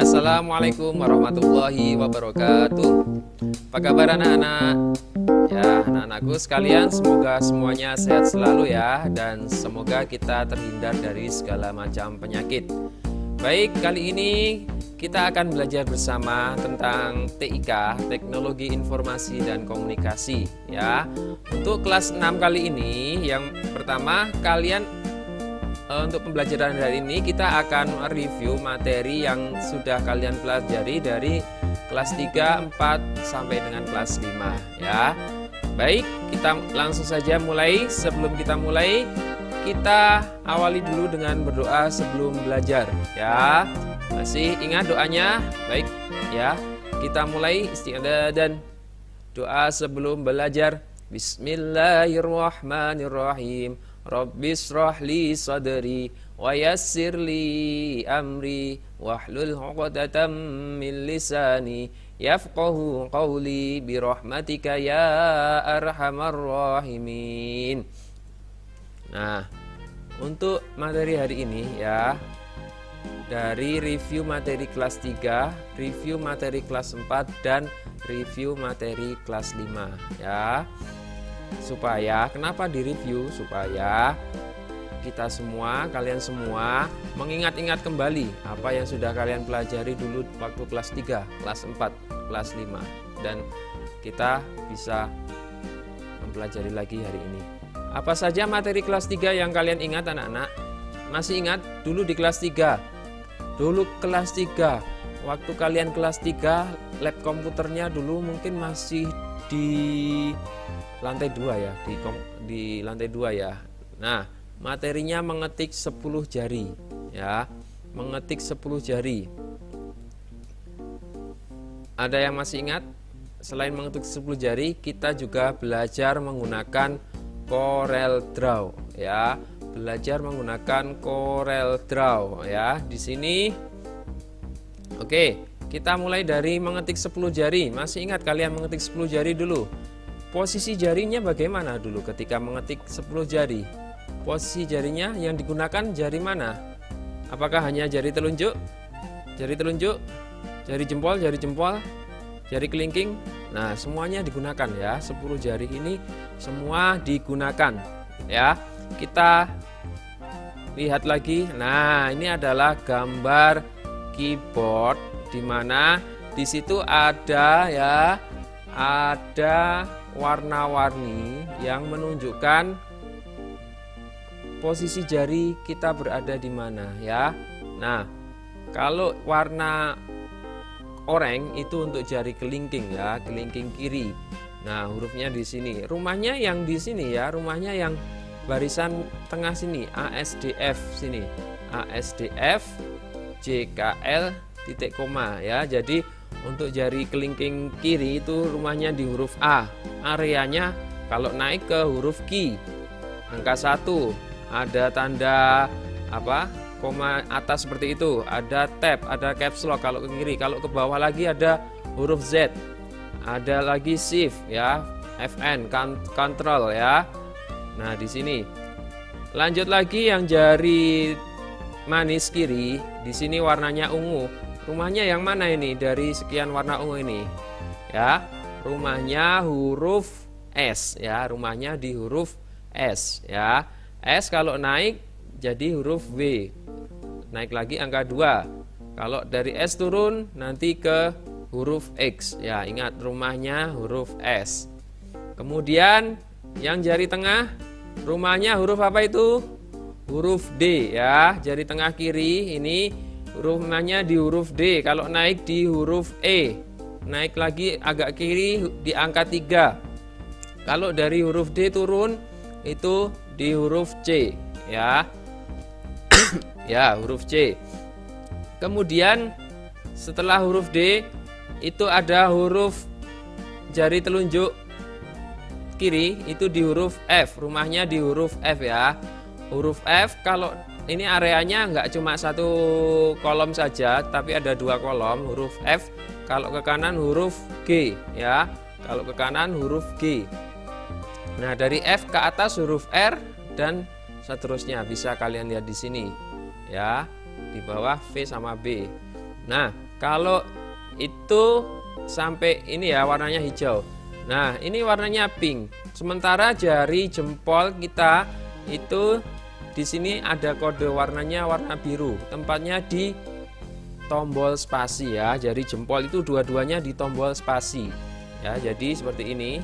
Assalamualaikum warahmatullahi wabarakatuh. Apa kabar anak-anak? Ya, anak-anakku sekalian, semoga semuanya sehat selalu ya, dan semoga kita terhindar dari segala macam penyakit. Baik, kali ini kita akan belajar bersama tentang TIK, Teknologi Informasi dan Komunikasi ya. Untuk kelas 6 kali ini, yang pertama kalian untuk pembelajaran hari ini kita akan review materi yang sudah kalian pelajari dari kelas 3, 4 sampai dengan kelas 5 ya. Baik, kita langsung saja mulai. Sebelum kita mulai, kita awali dulu dengan berdoa sebelum belajar ya. Masih ingat doanya? Baik ya. Kita mulai isti'adzah dan doa sebelum belajar. Bismillahirrahmanirrahim. Rabbis shrahli sadri wa yassirli amri wahlul 'uqdatam min lisani yafqahu qawli birahmatika ya arhamar rahimin. Nah, untuk materi hari ini ya, dari review materi kelas 3, review materi kelas 4 dan review materi kelas 5 ya. Supaya, kenapa direview? Supaya kita semua, kalian semua mengingat-ingat kembali apa yang sudah kalian pelajari dulu waktu kelas 3, kelas 4, kelas 5, dan kita bisa mempelajari lagi hari ini. Apa saja materi kelas 3 yang kalian ingat anak-anak? Masih ingat dulu di kelas 3? Dulu kelas 3, waktu kalian kelas 3, lab komputernya dulu mungkin masih di lantai 2 ya, di lantai 2 ya. Nah, materinya mengetik 10 jari ya, mengetik 10 jari. Ada yang masih ingat? Selain mengetik 10 jari, kita juga belajar menggunakan Corel Draw ya. Belajar menggunakan Corel Draw ya. Di sini oke, kita mulai dari mengetik 10 jari. Masih ingat kalian mengetik 10 jari dulu? Posisi jarinya bagaimana dulu ketika mengetik 10 jari? Posisi jarinya yang digunakan jari mana? Apakah hanya jari telunjuk? Jari telunjuk? Jari jempol, jari kelingking? Nah, semuanya digunakan ya. 10 jari ini semua digunakan ya. Kita lihat lagi. Nah, ini adalah gambar keyboard di mana di situ ada ya, ada warna-warni yang menunjukkan posisi jari kita berada di mana ya. Nah, kalau warna oranye itu untuk jari kelingking ya, kelingking kiri. Nah, hurufnya di sini. Rumahnya yang di sini ya, rumahnya yang barisan tengah sini, ASDF sini. ASDF JKL titik koma ya. Jadi untuk jari kelingking kiri itu rumahnya di huruf A. Areanya kalau naik ke huruf Q, angka 1, ada tanda apa? Koma atas seperti itu, ada tab, ada caps lock kalau ke kiri. Kalau ke bawah lagi ada huruf Z. Ada lagi shift ya, FN, control ya. Nah, di sini. Lanjut lagi yang jari manis kiri, di sini warnanya ungu. Rumahnya yang mana ini dari sekian warna ungu ini? Ya, rumahnya huruf S ya, rumahnya di huruf S ya. S kalau naik jadi huruf W. Naik lagi angka 2. Kalau dari S turun nanti ke huruf X ya. Ingat rumahnya huruf S. Kemudian yang jari tengah rumahnya huruf apa itu? Huruf D ya. Jari tengah kiri ini rumahnya di huruf D. Kalau naik di huruf E. Naik lagi agak kiri di angka 3. Kalau dari huruf D turun itu di huruf C ya. Ya, huruf C. Kemudian setelah huruf D itu ada huruf jari telunjuk kiri itu di huruf F. Rumahnya di huruf F ya. Huruf F kalau ini areanya nggak cuma satu kolom saja, tapi ada 2 kolom. Huruf F, kalau ke kanan huruf G ya. Kalau ke kanan huruf G. Nah, dari F ke atas huruf R dan seterusnya bisa kalian lihat di sini ya. Di bawah V sama B. Nah, kalau itu sampai ini ya warnanya hijau. Nah, ini warnanya pink. Sementara jari jempol kita itu di sini ada kode warnanya warna biru. Tempatnya di tombol spasi ya. Jari jempol itu dua-duanya di tombol spasi. Ya, jadi seperti ini.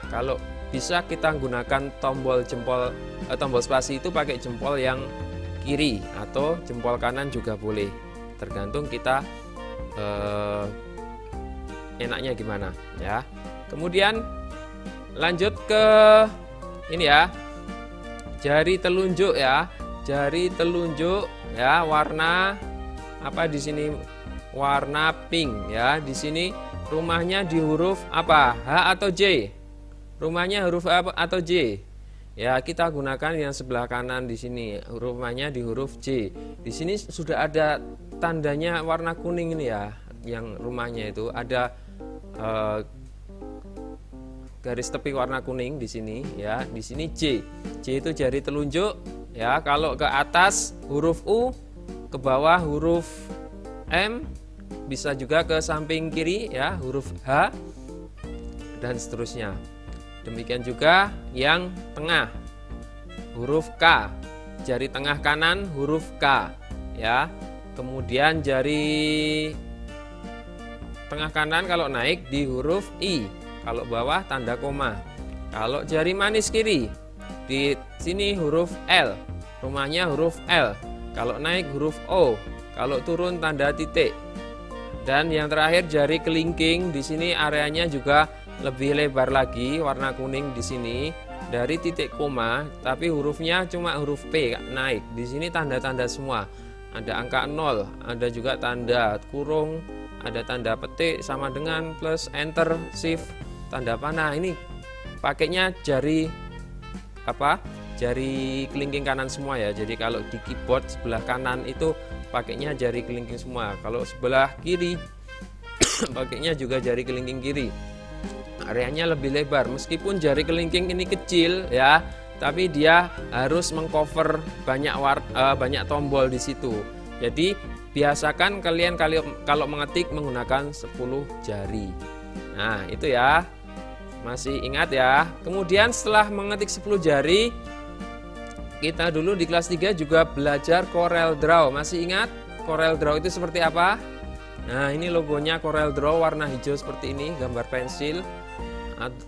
Kalau bisa kita gunakan tombol spasi itu pakai jempol yang kiri atau jempol kanan juga boleh, tergantung kita enaknya gimana ya. Kemudian lanjut ke ini ya, jari telunjuk ya, jari telunjuk ya, warna apa di sini, warna pink ya. Di sini rumahnya di huruf apa, H atau J? Rumahnya huruf A atau J? Ya, kita gunakan yang sebelah kanan di sini, rumahnya di huruf J. Di sini sudah ada tandanya warna kuning ini ya, yang rumahnya itu ada garis tepi warna kuning di sini ya. Di sini J. J itu jari telunjuk ya. Kalau ke atas huruf U, ke bawah huruf M, bisa juga ke samping kiri ya, huruf H dan seterusnya. Demikian juga yang tengah, huruf K, jari tengah kanan huruf K ya. Kemudian jari tengah kanan kalau naik di huruf I, kalau bawah tanda koma. Kalau jari manis kiri di sini huruf L, rumahnya huruf L. Kalau naik huruf O, kalau turun tanda titik. Dan yang terakhir jari kelingking, di sini areanya juga lebih lebar lagi, warna kuning di sini dari titik koma, tapi hurufnya cuma huruf P naik. Di sini tanda-tanda semua. Ada angka 0, ada juga tanda kurung, ada tanda petik sama dengan plus, enter, shift, tanda panah. Ini pakainya jari apa? Jari kelingking kanan semua ya. Jadi kalau di keyboard sebelah kanan itu pakainya jari kelingking semua. Kalau sebelah kiri pakainya juga jari kelingking kiri. Areanya lebih lebar, meskipun jari kelingking ini kecil ya, tapi dia harus mengcover banyak tombol di situ. Jadi biasakan kalian kalau mengetik menggunakan 10 jari. Nah, itu ya. Masih ingat ya. Kemudian setelah mengetik 10 jari, kita dulu di kelas 3 juga belajar Corel Draw. Masih ingat Corel Draw itu seperti apa? Nah, ini logonya Corel Draw warna hijau seperti ini, gambar pensil.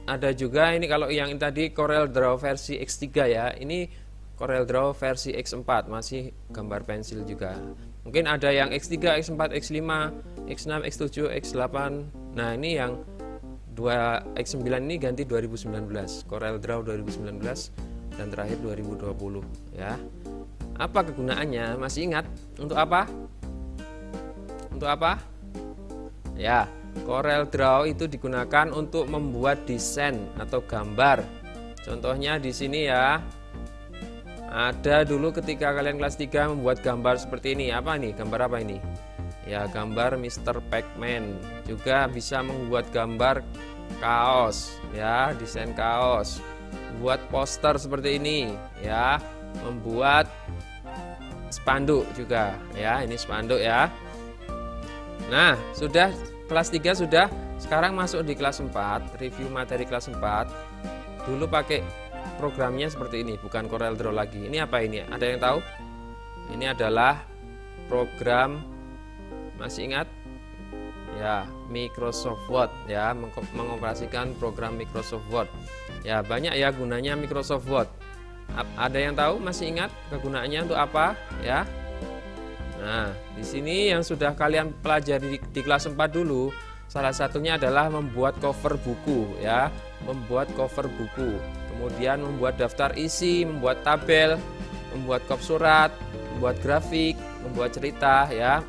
Ada juga ini kalau yang tadi Corel Draw versi X3 ya, ini Corel Draw versi X4, masih gambar pensil juga. Mungkin ada yang X3, X4, X5, X6, X7, X8. Nah, ini yang X9 ini ganti 2019, Corel Draw 2019 dan terakhir 2020 ya. Apa kegunaannya? Masih ingat? Untuk apa? Untuk apa? Ya, Corel Draw itu digunakan untuk membuat desain atau gambar. Contohnya di sini ya. Ada dulu ketika kalian kelas 3 membuat gambar seperti ini. Apa nih? Gambar apa ini? Ya, gambar Mr. Pac-Man. Juga bisa membuat gambar kaos ya, desain kaos. Buat poster seperti ini ya. Membuat spanduk juga ya. Ini spanduk ya. Nah, sudah kelas 3 sudah, sekarang masuk di kelas 4, review materi kelas 4. Dulu pakai programnya seperti ini, bukan Corel Draw lagi. Ini apa ini? Ada yang tahu? Ini adalah program, masih ingat? Ya, Microsoft Word ya, mengoperasikan program Microsoft Word. Ya, banyak ya gunanya Microsoft Word. Ada yang tahu? Masih ingat kegunaannya untuk apa? Ya. Nah, di sini yang sudah kalian pelajari di kelas 4 dulu, salah satunya adalah membuat cover buku ya, membuat cover buku. Kemudian membuat daftar isi, membuat tabel, membuat kop surat, membuat grafik, membuat cerita ya.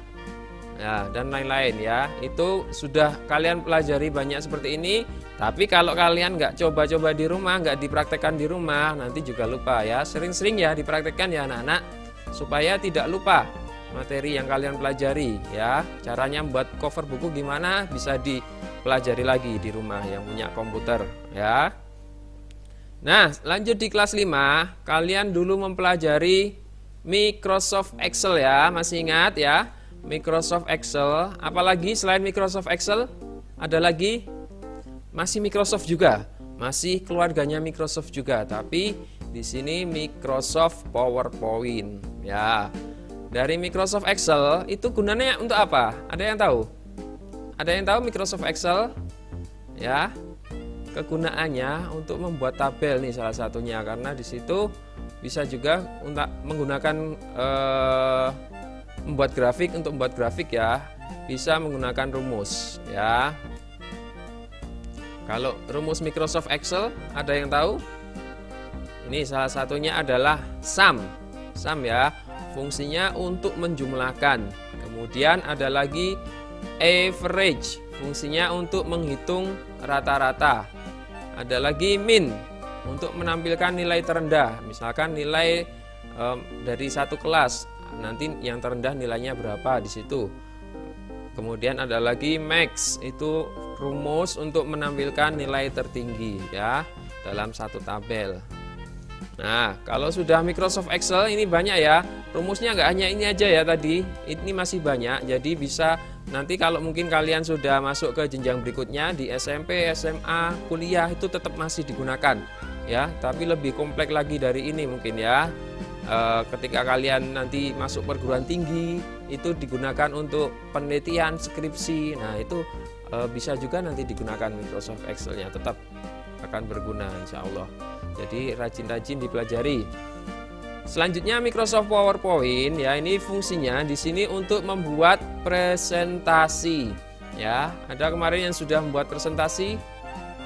Ya, dan lain-lain ya. Itu sudah kalian pelajari banyak seperti ini. Tapi kalau kalian nggak coba-coba di rumah, nggak dipraktekkan di rumah, nanti juga lupa ya. Sering-sering ya dipraktekkan ya anak-anak, supaya tidak lupa materi yang kalian pelajari ya. Caranya membuat cover buku gimana, bisa dipelajari lagi di rumah yang punya komputer ya. Nah, lanjut di kelas 5, kalian dulu mempelajari Microsoft Excel ya, masih ingat ya? Microsoft Excel. Apalagi selain Microsoft Excel, ada lagi masih Microsoft juga, masih keluarganya Microsoft juga, tapi di sini Microsoft PowerPoint ya. Dari Microsoft Excel itu gunanya untuk apa? Ada yang tahu? Ada yang tahu Microsoft Excel? Ya, kegunaannya untuk membuat tabel nih salah satunya, karena di situ bisa juga untuk menggunakan membuat grafik. Untuk membuat grafik ya bisa menggunakan rumus ya. Kalau rumus Microsoft Excel ada yang tahu? Ini salah satunya adalah sum ya, fungsinya untuk menjumlahkan. Kemudian ada lagi average, fungsinya untuk menghitung rata-rata. Ada lagi min, untuk menampilkan nilai terendah. Misalkan nilai dari satu kelas, nanti yang terendah nilainya berapa di situ. Kemudian ada lagi max, itu rumus untuk menampilkan nilai tertinggi ya dalam satu tabel. Nah, kalau sudah Microsoft Excel ini banyak ya, rumusnya nggak hanya ini aja ya tadi, ini masih banyak. Jadi bisa nanti kalau mungkin kalian sudah masuk ke jenjang berikutnya di SMP, SMA, kuliah itu tetap masih digunakan ya, tapi lebih kompleks lagi dari ini mungkin ya. Ketika kalian nanti masuk perguruan tinggi itu digunakan untuk penelitian, skripsi. Nah, itu bisa juga nanti digunakan Microsoft Excel-nya, tetap akan berguna insya Allah. Jadi rajin-rajin dipelajari. Selanjutnya Microsoft PowerPoint ya, ini fungsinya di sini untuk membuat presentasi ya. Ada kemarin yang sudah membuat presentasi.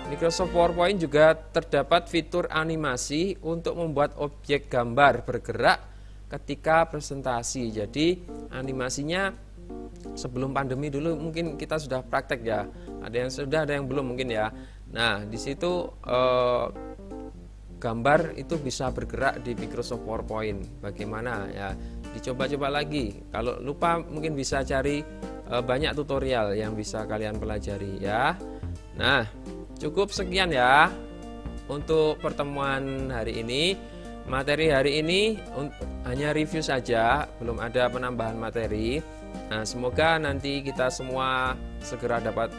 Microsoft PowerPoint juga terdapat fitur animasi untuk membuat objek gambar bergerak ketika presentasi. Jadi animasinya sebelum pandemi dulu mungkin kita sudah praktek ya. Ada yang sudah, ada yang belum mungkin ya. Nah, di situ gambar itu bisa bergerak di Microsoft PowerPoint. Bagaimana ya? Dicoba-coba lagi. Kalau lupa mungkin bisa cari banyak tutorial yang bisa kalian pelajari ya. Nah, cukup sekian ya untuk pertemuan hari ini. Materi hari ini hanya review saja, belum ada penambahan materi. Nah, semoga nanti kita semua segera dapat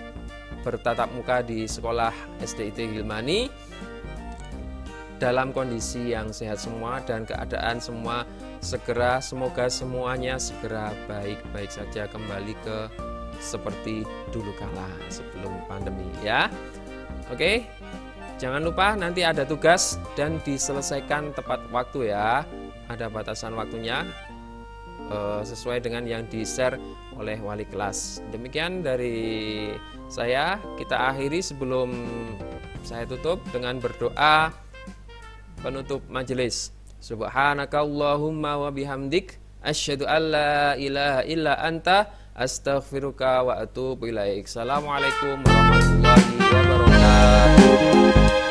bertatap muka di sekolah SDIT Gilmani dalam kondisi yang sehat semua dan keadaan semua segera, semoga semuanya segera baik-baik saja, kembali ke seperti dulu kala sebelum pandemi ya. Oke, jangan lupa nanti ada tugas dan diselesaikan tepat waktu ya. Ada batasan waktunya sesuai dengan yang di-share oleh wali kelas. Demikian dari saya, kita akhiri sebelum saya tutup dengan berdoa penutup majelis. Subhanakallahumma wa bihamdik asyhadu an la ilaha illa anta astaghfiruka wa atubu ilaik. Assalamualaikum warahmatullahi wabarakatuh.